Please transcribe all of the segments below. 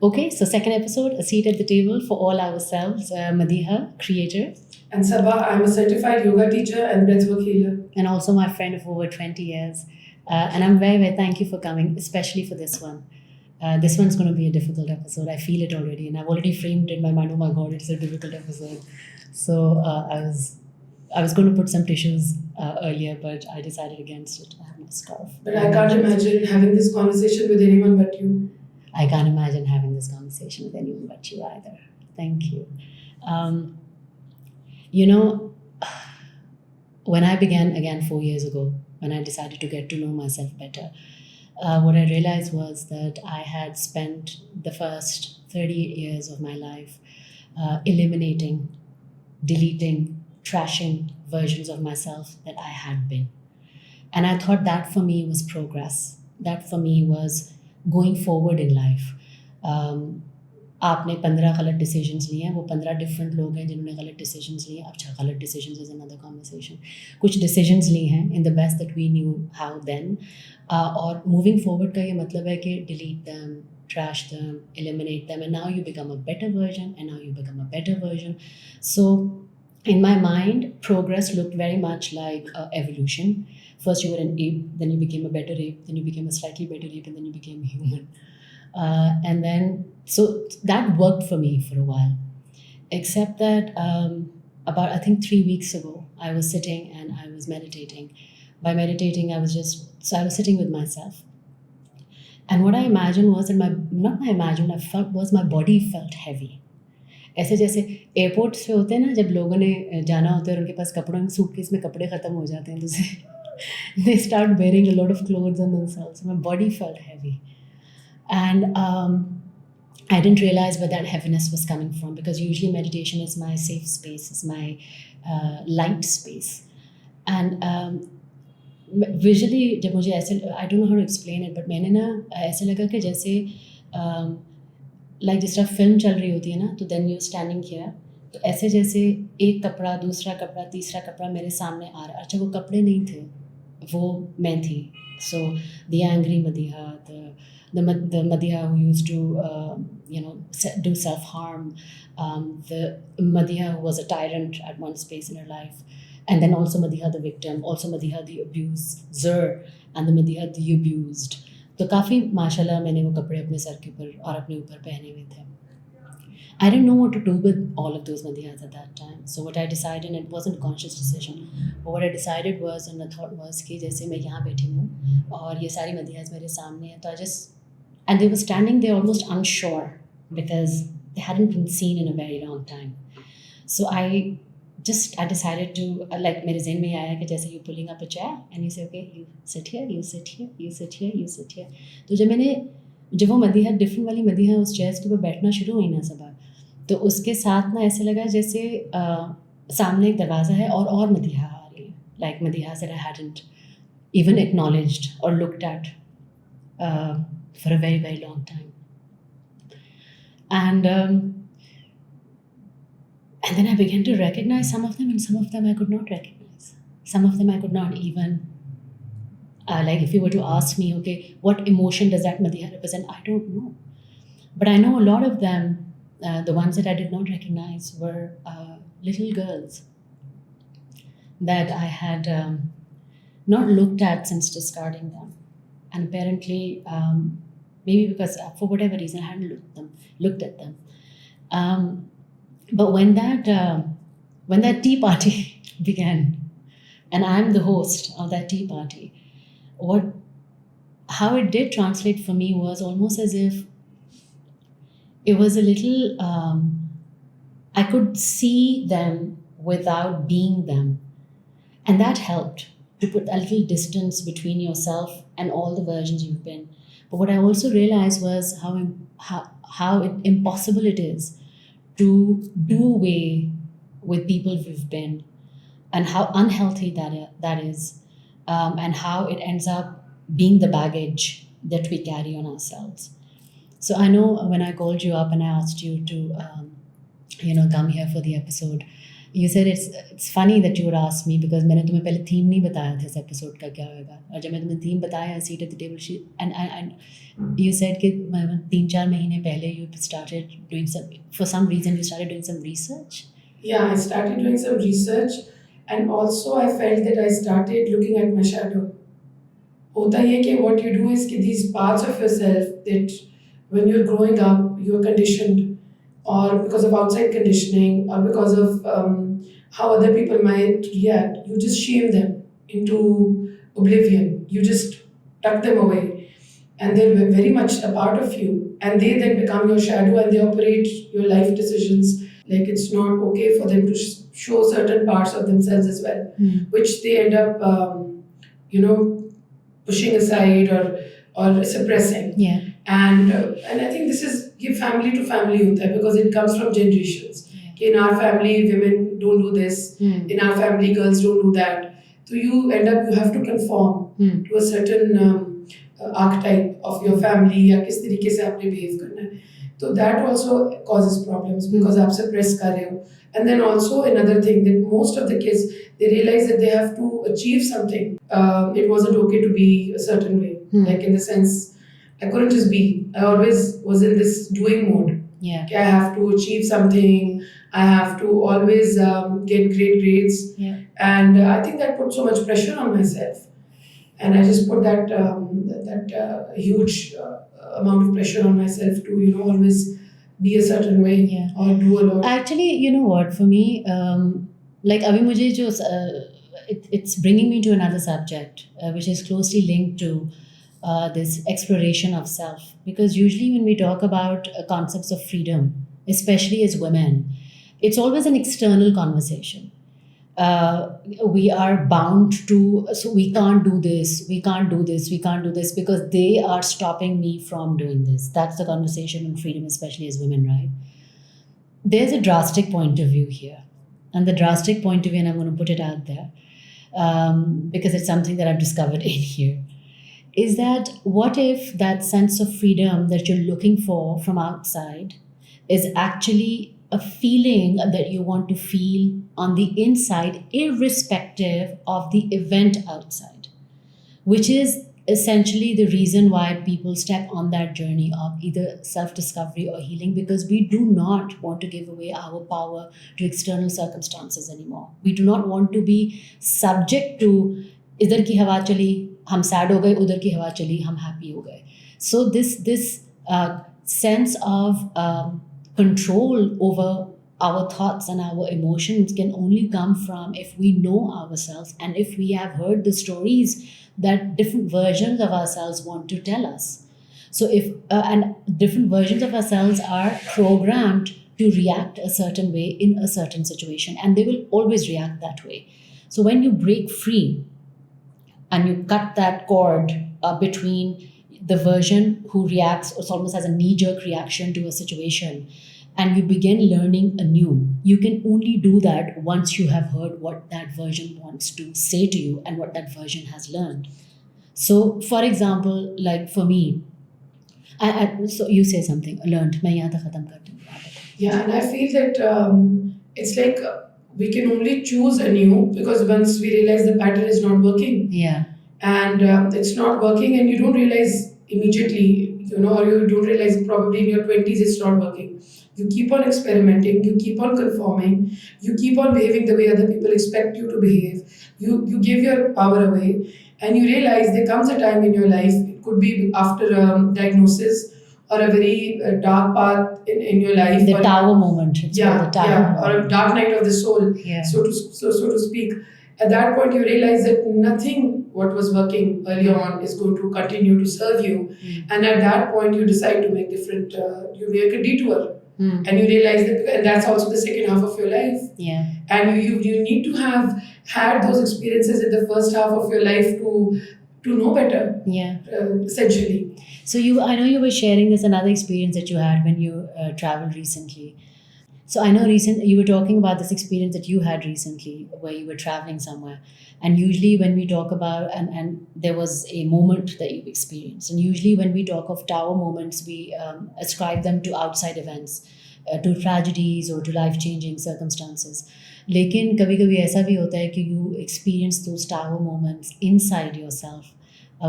Okay, so second episode, a seat at the table for all ourselves. Madiha, creator. And Sabah, I'm a certified yoga teacher and breathwork healer. And also my friend of over 20 years. And I'm very, very thank you for coming, especially for this one. This one's going to be a difficult episode. I feel it already. And I've already framed in my mind, oh my God, it's a difficult episode. So I was going to put some tissues earlier, but I decided against it. I have my scarf. But I can't imagine having this conversation with anyone but you. I can't imagine having this conversation with anyone but you either. Thank you. You know, when I began again 4 years ago, when I decided to get to know myself better, what I realized was that I had spent the first 38 years of my life eliminating, deleting, trashing versions of myself that I had been. And I thought that for me was progress. That for me was going forward in life. आपने 15 गलत decisions लिए हैं, वो 15 different लोग हैं जिन्होंने गलत decisions लिए। अच्छा, गलत डिसीजंस इज अनदर कॉन्वर्सेशन। कुछ डिसीजंस लिए हैं in the best that we knew how then, और मूविंग फॉरवर्ड का ये मतलब है कि delete them, trash them, eliminate them, and now you become a better version, and now you become a better version. So in my mind, progress looked very much like evolution. First you were an ape, then you became a better ape, then you became a slightly better ape, and then you became human. And then, so that worked for me for a while. Except that about, I think 3 weeks ago, I was sitting and I was meditating. By meditating, I was sitting with myself. And what I imagined was, I felt was my body felt heavy. ऐसे जैसे airports पे होते हैं ना, जब लोगों ने जाना होता है और उनके पास कपड़ों में सूटकेस में कपड़े ख़त्म हो जाते हैं, तो they start wearing a lot of clothes on themselves. My body felt heavy. And I didn't realize where that heaviness was coming from, because usually meditation is my safe space, is my light space. And visually जब मुझे ऐसे, I don't know how to explain it, but मैंने ना ऐसे लगा कि जैसे like जिस तरह फिल्म चल रही होती है ना, तो देन यू स्टैंडिंग हियर, तो ऐसे जैसे एक कपड़ा, दूसरा कपड़ा, तीसरा कपड़ा मेरे सामने आ रहा। अच्छा, वो कपड़े नहीं थे, वो मैं थी. So the angry Madiha, the Madiha who used to do self-harm, the Madiha who was a tyrant at one space in her life, and then also Madiha the victim, also Madiha the abuser, and the Madiha the abused. तो काफ़ी माशाल्लाह मैंने वो कपड़े अपने sir के ऊपर और अपने ऊपर पहने हुए थे. I didn't know what to do with all of those Madihas at that time. So what I decided, and it wasn't a conscious decision, but what I decided was, and the thought was कि जैसे मैं यहाँ बैठी हूँ और ये सारी Madihas मेरे सामने हैं, तो I just, and they were standing there almost unsure because they hadn't been seen in a very long time. So I decided to, like मेरे ज़हन में आया कि जैसे you pulling up a chair and you say, okay, you sit here, you sit here, you sit here, you sit here. तो जब वो Madiha, different वाली मदीहा उस चेयर्स के ऊपर बैठना शुरू हुई ना सबा, तो उसके साथ ना ऐसे लगा जैसे सामने एक दरवाज़ा है और मदीहा आ रही है, like Madiha that I hadn't even acknowledged or looked at for a very, very long time. And then I began to recognize some of them, and some of them I could not recognize. Some of them I could not even, like if you were to ask me, okay, what emotion does that Madiha represent? I don't know. But I know a lot of them, the ones that I did not recognize, were little girls that I had not looked at since discarding them. And apparently, maybe because for whatever reason I hadn't looked at them. But when that tea party began, and I'm the host of that tea party, how it did translate for me was almost as if it was a little, I could see them without being them. And that helped to put a little distance between yourself and all the versions you've been. But what I also realized was how impossible it is to do away with people we've been, and how unhealthy that is, and how it ends up being the baggage that we carry on ourselves. So I know when I called you up and I asked you to come here for the episode, You said it's funny that you would ask me because मैंने तुम्हें पहले theme नहीं बताया था इस episode का क्या होगा, और जब मैं तुम्हें थीम बताया seat at the table and you said कि 3-4 महीने पहले you started doing some reason you started doing some research. Yeah, I started doing some research, and also I felt that I started looking at my shadow. होता ही है कि what you do is कि these parts of yourself that when you're growing up you're conditioned, or because of outside conditioning, or because of how other people might react, you just shame them into oblivion. You just tuck them away, and they're very much a part of you, and they then become your shadow, and they operate your life decisions. Like it's not okay for them to show certain parts of themselves as well, which they end up, pushing aside or suppressing. Yeah. And I think this is ये family to family होता है, because it comes from generations. कि in our family women don't do this, in our family girls don't do that. So you have to conform to a certain archetype of your family, या किस तरीके से आपने behave करना है. So that also causes problems because आप suppress कर रहे हो. And then also another thing, that most of the kids, they realize that they have to achieve something. It wasn't okay to be a certain way, like in the sense I couldn't just be. I always was in this doing mode. Yeah. I have to achieve something. I have to always get great grades. Yeah. And I think that put so much pressure on myself. And I just put that huge amount of pressure on myself to always be a certain way, or do a lot. Actually, you know what? For me, like अभी मुझे जो it's bringing me to another subject, which is closely linked to this exploration of self. Because usually when we talk about concepts of freedom, especially as women, it's always an external conversation. We are bound to, so we can't do this, we can't do this, we can't do this because they are stopping me from doing this. That's the conversation on freedom, especially as women, right? There's a drastic point of view here. And the drastic point of view, and I'm going to put it out there, because it's something that I've discovered in here, is that what if that sense of freedom that you're looking for from outside is actually a feeling that you want to feel on the inside, irrespective of the event outside, which is essentially the reason why people step on that journey of either self-discovery or healing, because we do not want to give away our power to external circumstances anymore. We do not want to be subject to idhar ki hawa chali, हम sad हो गए, उधर की हवा चली, हम happy हो गए. So this sense of control over our thoughts and our emotions can only come from if we know ourselves, and if we have heard the stories that different versions of ourselves want to tell us. So if and different versions of ourselves are programmed to react a certain way in a certain situation, and they will always react that way. So when you break free and you cut that cord between the version who reacts or almost has a knee-jerk reaction to a situation, and you begin learning anew, you can only do that once you have heard what that version wants to say to you and what that version has learned. So, for example, like for me, so you say something, learned. मैं यहाँ तक खत्म करती हूँ. Yeah, and I feel that it's like we can only choose anew, because once we realize the pattern is not working. Yeah. And it's not working, and you don't realize immediately, or you don't realize probably in your 20s it's not working. You keep on experimenting, you keep on conforming, you keep on behaving the way other people expect you to behave. You give your power away, and you realize there comes a time in your life, it could be after diagnosis or a very dark path in your life. The tower moment. It's called the tower moment. Or a dark night of the soul, so to speak. At that point, you realize that nothing what was working earlier on is going to continue to serve you. And at that point, you decide to make different, you make a detour. And you realize that, and that's also the second half of your life. Yeah. And you need to have had those experiences in the first half of your life to know better. Yeah. Essentially. So I know you were sharing this another experience that you had when you traveled recently. So I know you were talking about this experience that you had recently where you were traveling somewhere. And usually when we talk about, and there was a moment that you experienced. And usually when we talk of tower moments, we ascribe them to outside events, to tragedies or to life-changing circumstances. लेकिन कभी कभी ऐसा भी होता है कि you experience those tower moments inside yourself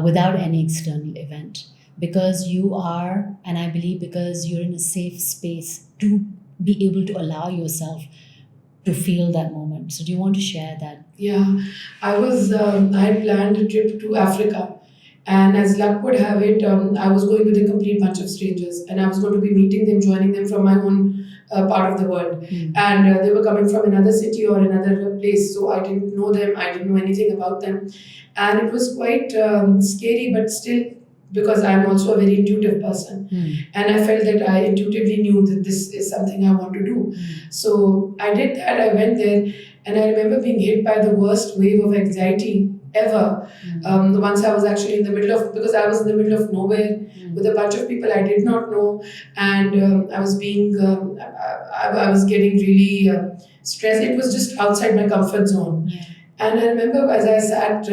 without any external event, because you are, and I believe because you're in a safe space to be able to allow yourself to feel that moment. So do you want to share that? Yeah, I had planned a trip to Africa, and as luck would have it, I was going with a complete bunch of strangers, and I was going to be meeting them, joining them from my own part of the world. And they were coming from another city or another place, so I didn't know them, I didn't know anything about them, and it was quite scary, but still, because I'm also a very intuitive person, and I felt that I intuitively knew that this is something I want to do. So I did that. I went there, and I remember being hit by the worst wave of anxiety ever. Once I was actually in the middle of, because I was in the middle of nowhere with a bunch of people I did not know, and I was getting really stressed. It was just outside my comfort zone. Yeah. And I remember as I sat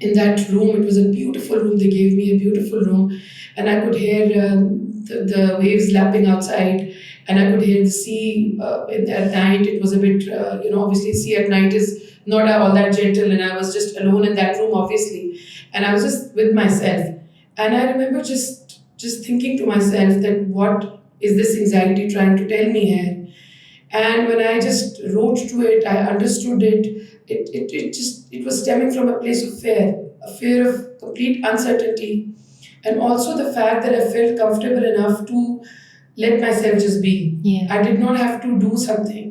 in that room, it was a beautiful room. They gave me a beautiful room, and I could hear the waves lapping outside, and I could hear the sea at night. It was a bit, obviously, sea at night is not all that gentle, and I was just alone in that room, obviously, and I was just with myself. And I remember just thinking to myself that what is this anxiety trying to tell me here? And when I just wrote to it, I understood it. It was stemming from a place of fear, a fear of complete uncertainty, and also the fact that I felt comfortable enough to let myself just be. Yeah. I did not have to do something.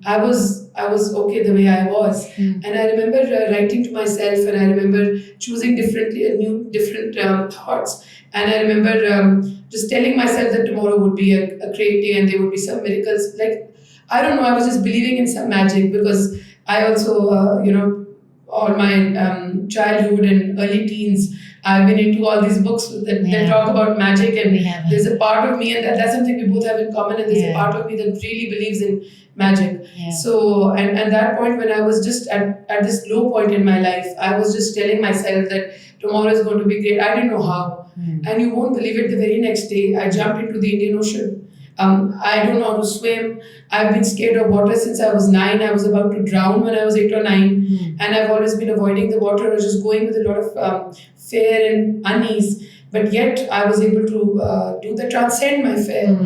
I was okay the way I was. And I remember writing to myself, and I remember choosing different thoughts. And I remember just telling myself that tomorrow would be a great day and there would be some miracles. Like, I don't know, I was just believing in some magic, because I also, all my childhood and early teens, I've been into all these books that talk about magic, and We have. there's a part of me, and that's something we both have in common, and there's a Yeah. part of me that really believes in magic. Yeah. So, and that point when I was just at this low point in my life, I was just telling myself that tomorrow is going to be great. I didn't know how. And you won't believe it, the very next day, I jumped into the Indian Ocean. I don't know how to swim. I've been scared of water since I was 9. I was about to drown when I was 8 or 9. And I've always been avoiding the water, or just going with a lot of fear and unease. But yet I was able to transcend my fear.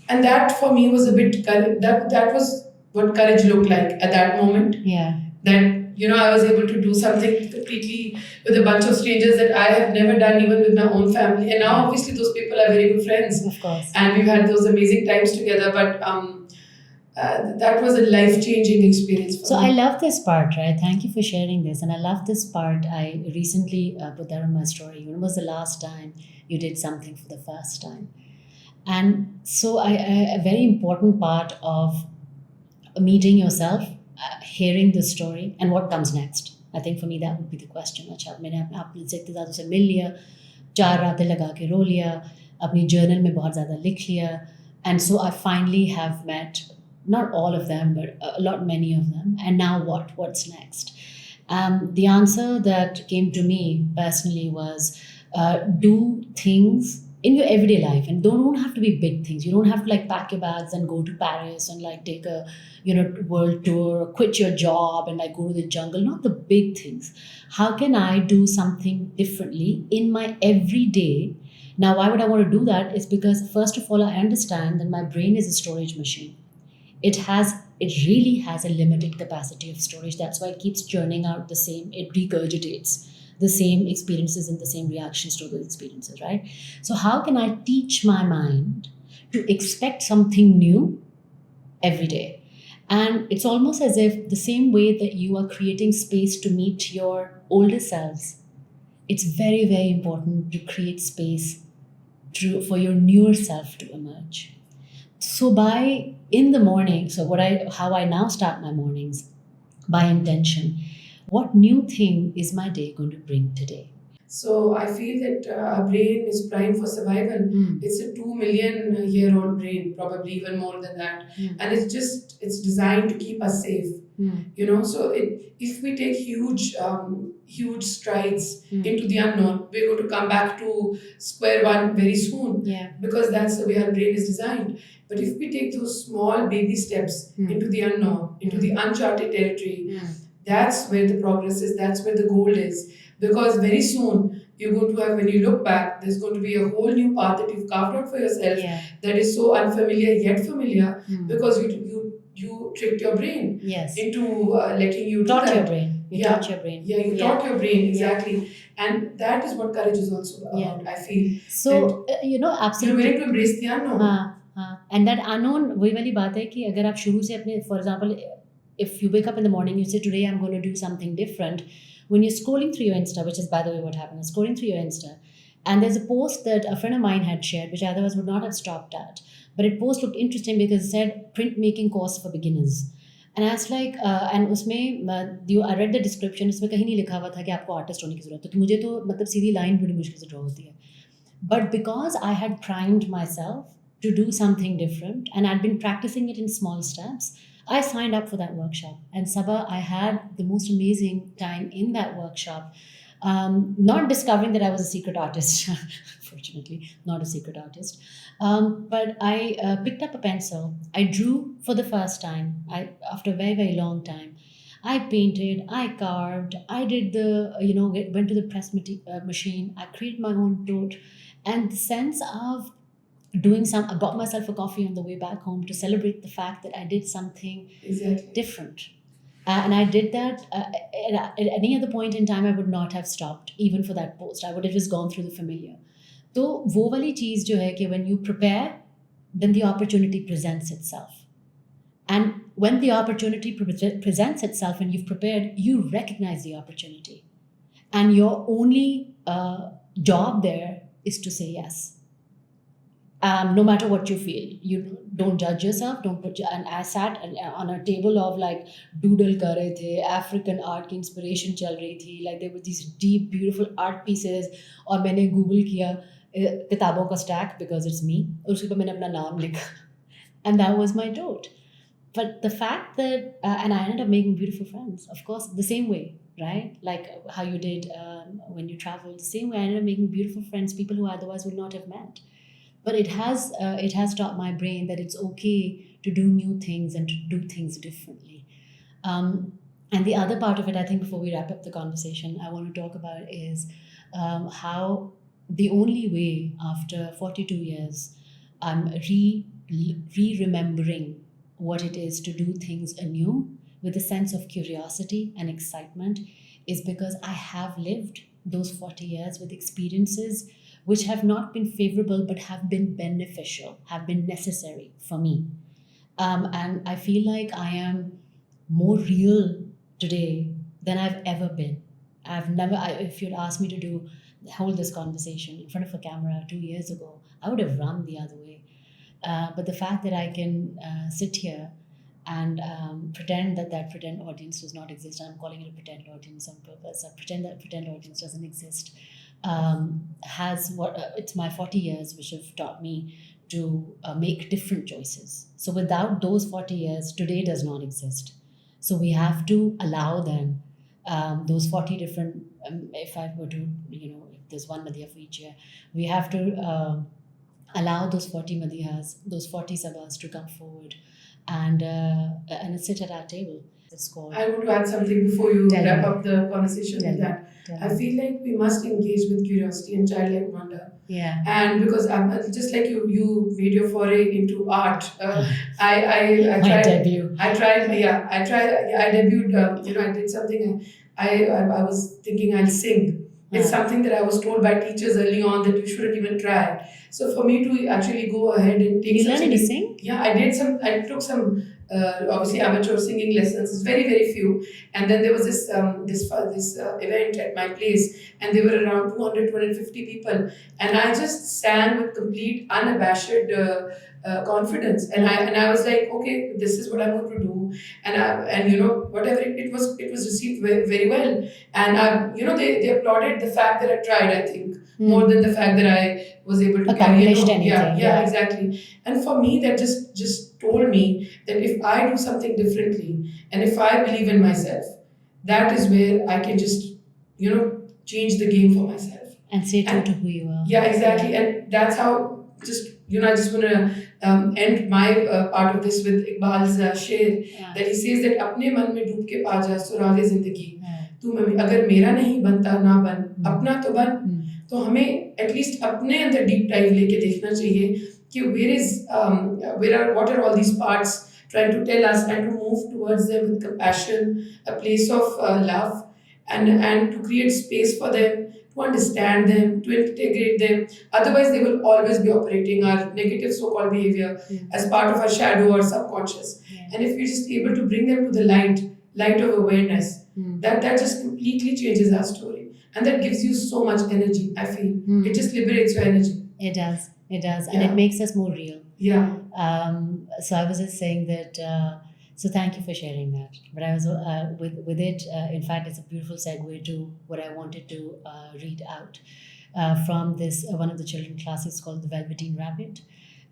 And that for me was a bit, that was what courage looked like at that moment. Yeah. That, I was able to do something completely with a bunch of strangers that I have never done, even with my own family. And now, obviously, those people are very good friends. Of course. And we've had those amazing times together. But that was a life-changing experience for So me. I love this part, right? Thank you for sharing this. And I love this part. I recently put that on my story. When was the last time you did something for the first time? And so a very important part of meeting yourself, hearing the story, and what comes next. I think for me that would be the question. अच्छा मैंने आपने से इतने ज़्यादा से मिल लिया, 4 रातें लगा के रो लिया, अपनी जर्नल में बहुत ज़्यादा लिख लिया, and so I finally have met not all of them, but many of them. And now what? What's next? The answer that came to me personally was do things in your everyday life, and don't have to be big things. You don't have to like pack your bags and go to Paris and like take a world tour, or quit your job and like go to the jungle. Not the big things. How can I do something differently in my everyday? Now, why would I want to do that? Is because first of all, I understand that my brain is a storage machine. It really has a limited capacity of storage. That's why it keeps churning out the same. It regurgitates the same experiences and the same reactions to those experiences, right? So how can I teach my mind to expect something new every day? And it's almost as if the same way that you are creating space to meet your older selves, it's very, very important to create space for your newer self to emerge. So in the morning, how I now start my mornings, by intention. What new thing is my day going to bring today? So I feel that our brain is primed for survival. It's a 2 million year old brain, probably even more than that. And it's designed to keep us safe. So if we take huge strides Mm. into the unknown, we're going to come back to square one very soon, Yeah. because that's the way our brain is designed. But if we take those small baby steps into the unknown, into the uncharted territory, that's where the progress is, that's where the goal is. Because very soon you're going to have, when you look back, there's going to be a whole new path that you've carved out for yourself, Yeah. that is so unfamiliar yet familiar, Mm. because you tricked your brain Yes. into letting you do Taught that. your brain. You Yeah. taught your brain. Yeah, you taught your brain, exactly. And that is what courage is also about, I feel. So, You're absolutely. willing to embrace the unknown. हाँ, and that unknown वही वाली बात है कि अगर आप शुरू से अपने, for example, if you wake up in the morning, you say today I'm going to do something different. When you're scrolling through your Insta, which is by the way what happened, I was scrolling through your Insta, and there's a post that a friend of mine had shared, which I otherwise would not have stopped at. But it post looked interesting because it said printmaking course for beginners. And I was like, and उसमें I read the description, उसमें कहीं नहीं लिखा हुआ था कि आपको artist होने की जरूरत है, तो मुझे तो मतलब सीधी लाइन बड़ी मुश्किल से ड्रॉ होती है. But because I had primed myself to do something different and I'd been practicing it in small steps, I signed up for that workshop. And Sabah, I had the most amazing time in that workshop. Not discovering that I was a secret artist, fortunately, not a secret artist. But I picked up a pencil. I drew for the first time. After a very, very long time. I painted, I carved, I did went to the press machine. I created my own tote. And the sense of I bought myself a coffee on the way back home to celebrate the fact that I did something different. And I did that at any other point in time. I would not have stopped even for that post. I would have just gone through the familiar. तो वो वाली चीज़ जो है कि when you prepare, then the opportunity presents itself. And when the opportunity presents itself and you've prepared, you recognize the opportunity. And your only job there is to say yes. No matter what you feel, you don't judge yourself. And I sat on a table of like doodle kar rahe the, African art की inspiration चल रही थी. Like there were these deep, beautiful art pieces. और मैंने Google किया किताबों का stack because it's me. और उसके ऊपर मैंने अपना नाम लिखा. And that was my tote. But the fact that, and I ended up making beautiful friends, of course, the same way, right? Like how you did when you traveled, the same way I ended up making beautiful friends, people who I otherwise would not have met. But it has taught my brain that it's okay to do new things and to do things differently. And the other part of it, I think, before we wrap up the conversation, I want to talk about is how the only way after 42 years I'm re-remembering what it is to do things anew with a sense of curiosity and excitement is because I have lived those 40 years with experiences which have not been favorable but have been beneficial, have been necessary for me. And I feel like I am more real today than I've ever been. If you'd asked me to hold this conversation in front of a camera 2 years ago, I would have run the other way. But the fact that I can sit here and pretend that pretend audience does not exist, I'm calling it a pretend audience on purpose, I pretend that pretend audience doesn't exist, it's my 40 years which have taught me to make different choices. So without those 40 years, today does not exist. So we have to allow them those 40 different, if I were to, if there's one Madhya for each year, we have to allow those 40 Madhyas, those 40 Sabhas to come forward and sit at our table. It's called. I want to add something before you wrap up the conversation with that. I feel like we must engage with curiosity and childlike wonder. Yeah. And because just like you made your foray into art, I My tried. debut. I debuted. I did something. I was thinking I'll sing. It's something that I was told by teachers early on that you shouldn't even try. So for me to actually go ahead and take you learned to sing? Yeah, I took some obviously amateur singing lessons. It's very, very few. And then there was this event at my place, and there were around 200, 250 people, and I just sang with complete unabashed confidence. And I was like, okay, this is what I'm going to do. And whatever it was received very, very well. And they applauded the fact that I tried, I think, more than the fact that I was able to carry it Accomplished on. Yeah, anything. yeah, Yeah. exactly. And for me, that just told me that if I do something differently, and if I believe in myself, that is where I can just, change the game for myself. And stay true And to who you are. yeah, exactly. And that's how, just, I just want to end my part of this with Iqbal's शेर, Yeah. that he says that अपने मन में डूब के पा जा सुरागे जिंदगी, Yeah. तू मैं अगर मेरा नहीं बनता ना बन, अपना तो बन. तो हमें एटलीस्ट अपने अंदर डीप डाइव लेके देखना चाहिए कि what are all these parts trying to tell us, and to move towards them with compassion, a place of love, and to create space for them, to understand them, to integrate them. Otherwise, they will always be operating our negative so-called behavior as part of our shadow or subconscious. Yeah. And if we're just able to bring them to the light of awareness, that just completely changes our story. And that gives you so much energy, I feel. It just liberates your energy. It does. It does. And Yeah. it makes us more real. Yeah. So I was just saying that. So thank you for sharing that. But I was with it. In fact, it's a beautiful segue to what I wanted to read out from this one of the children classics called The Velveteen Rabbit.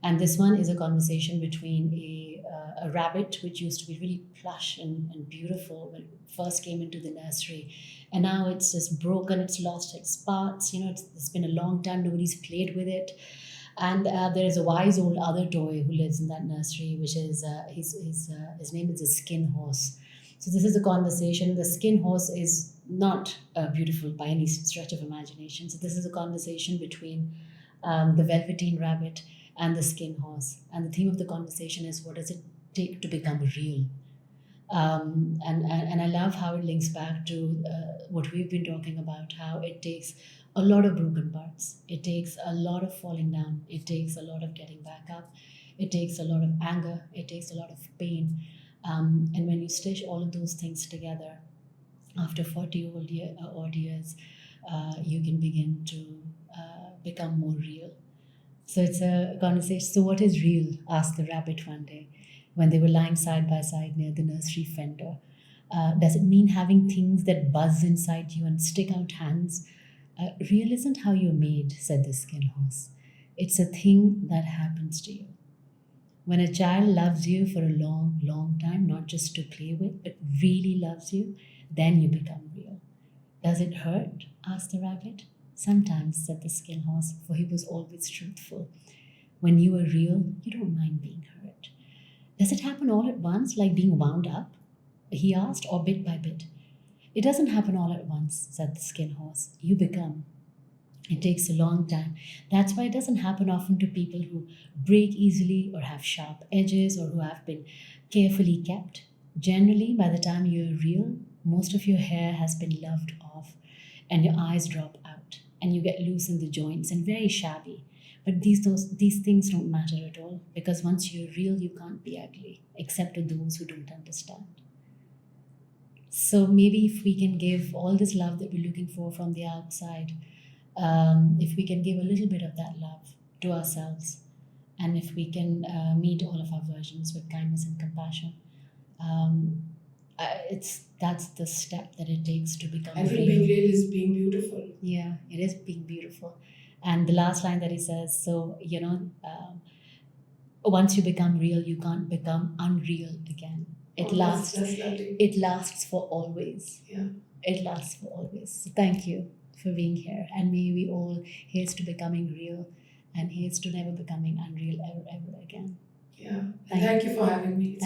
And this one is a conversation between a rabbit, which used to be really plush and beautiful when it first came into the nursery. And now it's just broken, it's lost its parts. It's been a long time, nobody's played with it. And there is a wise old other toy who lives in that nursery, which is his name is a skin horse. So this is a conversation. The skin horse is not beautiful by any stretch of imagination. So this is a conversation between the Velveteen Rabbit and the skin horse. And the theme of the conversation is, what does it take to become real? And I love how it links back to what we've been talking about, how it takes a lot of broken parts. It takes a lot of falling down. It takes a lot of getting back up. It takes a lot of anger. It takes a lot of pain. And when you stitch all of those things together, after 40 odd years, you can begin to become more real. So it's a conversation. So what is real? Asked the rabbit one day when they were lying side by side near the nursery fender. Does it mean having things that buzz inside you and stick out hands? Real isn't how you're made, said the skin horse. It's a thing that happens to you. When a child loves you for a long, long time, not just to play with, but really loves you, then you become real. Does it hurt? Asked the rabbit. Sometimes, said the skin horse, for he was always truthful. When you are real, you don't mind being hurt. Does it happen all at once, like being wound up? He asked, or bit by bit. It doesn't happen all at once, said the skin horse. You become. It takes a long time. That's why it doesn't happen often to people who break easily or have sharp edges or who have been carefully kept. Generally, by the time you're real, most of your hair has been loved off and your eyes drop out and you get loose in the joints and very shabby. But these things don't matter at all, because once you're real, you can't be ugly, except to those who don't understand. So maybe if we can give all this love that we're looking for from the outside, if we can give a little bit of that love to ourselves, and if we can meet all of our versions with kindness and compassion, that's the step that it takes to become I think real. being real is being beautiful. Yeah, it is being beautiful. And the last line that he says, so, once you become real, you can't become unreal again. It lasts. That's lovely. It lasts for always. Yeah. It lasts for always. So thank you for being here. And may we all, here's to becoming real, and here's to never becoming unreal ever again. Yeah. And thank you for having me. It's